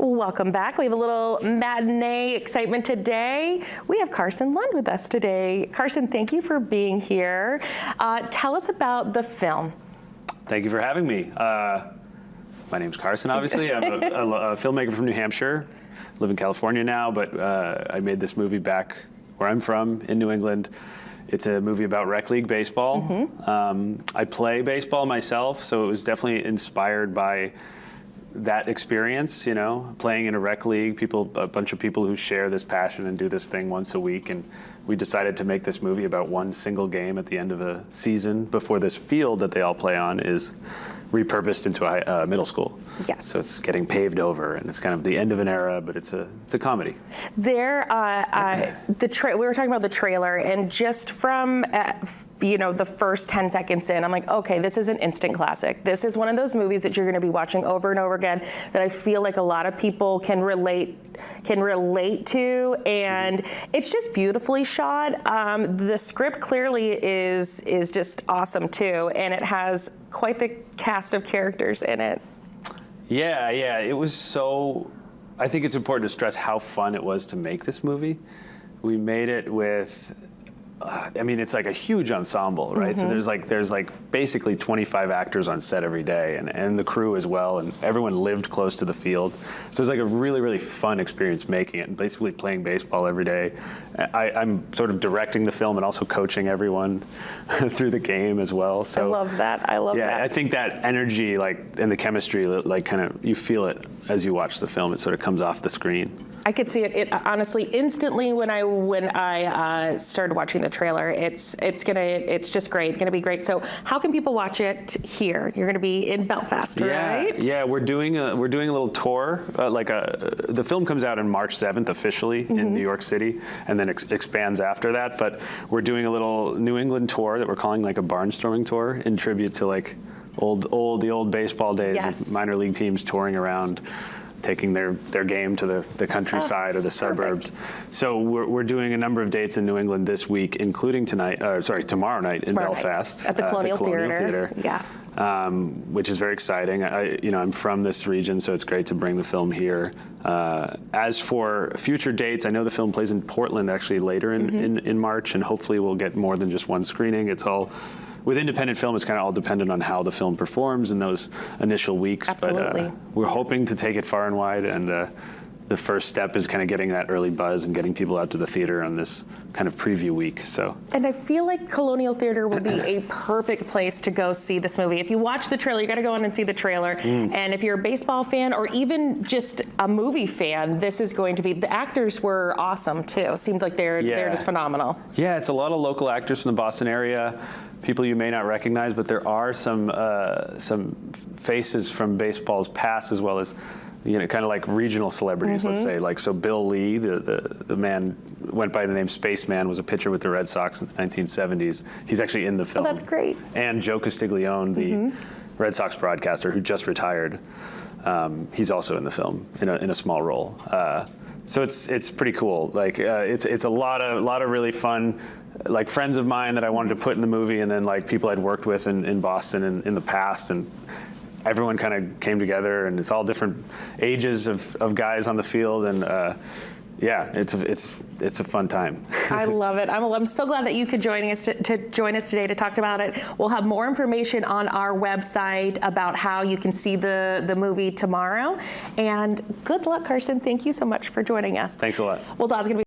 Welcome back. We have a little matinee excitement today. We have Carson Lund with us today. Carson, thank you for being here. Tell us about the film. Thank you for having me. My name's Carson, obviously. I'm a filmmaker from New Hampshire. Live in California now, but I made this movie back where I'm from, in New England. It's a movie about rec league baseball. Mm-hmm. I play baseball myself, so it was definitely inspired by that experience, you know, playing in a rec league, a bunch of people who share this passion and do this thing once a week. And we decided to make this movie about one single game at the end of a season before this field that they all play on is repurposed into a middle school. Yes. So it's getting paved over, and it's kind of the end of an era, but it's a comedy. There, we were talking about the trailer, and just from the first 10 seconds in, I'm like, okay, this is an instant classic. This is one of those movies that you're going to be watching over and over again that I feel like a lot of people can relate to, and it's just beautifully shot. The script clearly is just awesome too, and it has quite the cast of characters in it. Yeah, it was so, I think it's important to stress how fun it was to make this movie. We made it with, it's like a huge ensemble, right? Mm-hmm. So there's like basically 25 actors on set every day, and the crew as well, and everyone lived close to the field. So it was like a really, really fun experience making it, and basically playing baseball every day. I'm sort of directing the film and also coaching everyone through the game as well. So I love that. Yeah, I think that energy, and the chemistry, kind of, you feel it as you watch the film. It sort of comes off the screen. I could see it honestly instantly when I started watching the trailer. It's just great, gonna be great. So how can people watch it here? You're gonna be in Belfast, right? Yeah, we're doing a little tour. The film comes out on March 7th officially mm-hmm. in New York City, and then expands after that. But we're doing a little New England tour that we're calling like a barnstorming tour in tribute to like the old baseball days yes. of minor league teams touring around, taking their game to the countryside or the suburbs. Perfect. So we're doing a number of dates in New England this week, including tomorrow night in Belfast at the Colonial Theater. Yeah. Which is very exciting. I'm from this region, so it's great to bring the film here. As for future dates, I know the film plays in Portland actually later in March, and hopefully we'll get more than just one screening. It's all, with independent film, it's kind of all dependent on how the film performs in those initial weeks. Absolutely. But we're hoping to take it far and wide, and the first step is kind of getting that early buzz and getting people out to the theater on this kind of preview week. So. And I feel like Colonial Theater would be a perfect place to go see this movie. If you watch the trailer, you got to go in and see the trailer. And if you're a baseball fan or even just a movie fan, this is going to be, the actors were awesome too. It seemed like they're just phenomenal. Yeah, it's a lot of local actors from the Boston area, people you may not recognize, but there are some faces from baseball's past as well as kind of like regional celebrities, mm-hmm. let's say. Like, so Bill Lee, the man went by the name Spaceman, was a pitcher with the Red Sox in the 1970s. He's actually in the film. Oh, that's great. And Joe Castiglione, the Red Sox broadcaster who just retired, he's also in the film in a small role. So it's pretty cool. Like it's a lot of really fun, like friends of mine that I wanted to put in the movie, and then like people I'd worked with in Boston in the past, and everyone kind of came together, and it's all different ages of guys on the field, and it's a fun time. I love it. I'm so glad that you could join us today to talk about it. We'll have more information on our website about how you can see the movie tomorrow. And good luck, Carson. Thank you so much for joining us. Thanks a lot. Well, Todd's going to be